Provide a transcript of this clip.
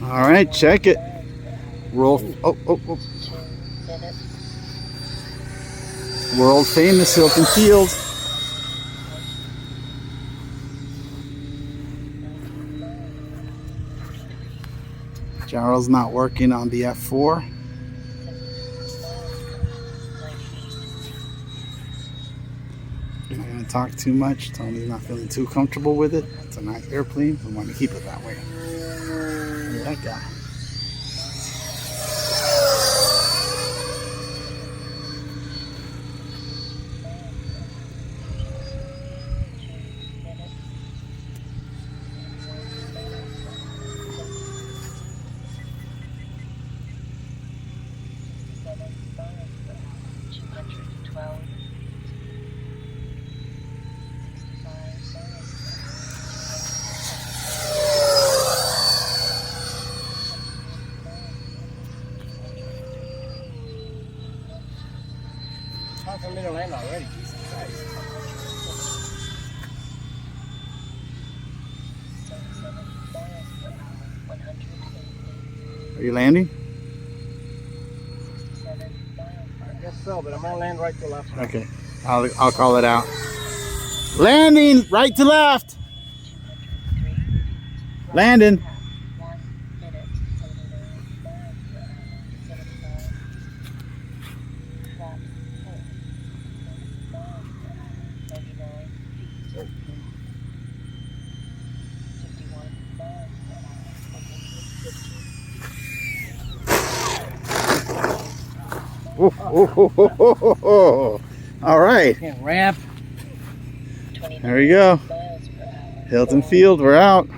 All right, check it. Roll. Oh. World famous Hilton Field. Gyro's not working on the F4. I'm not going to talk too much. Tony's not feeling too comfortable with it. It's a nice airplane. We want to keep it that way. Look at that guy. Time for me to land already. Jesus Christ. Are you landing? I guess so, but I'm gonna land right to left. Okay, I'll call it out. Landing right to left. Landing. All right. Can't ramp. There we go. Hilton Field, we're out.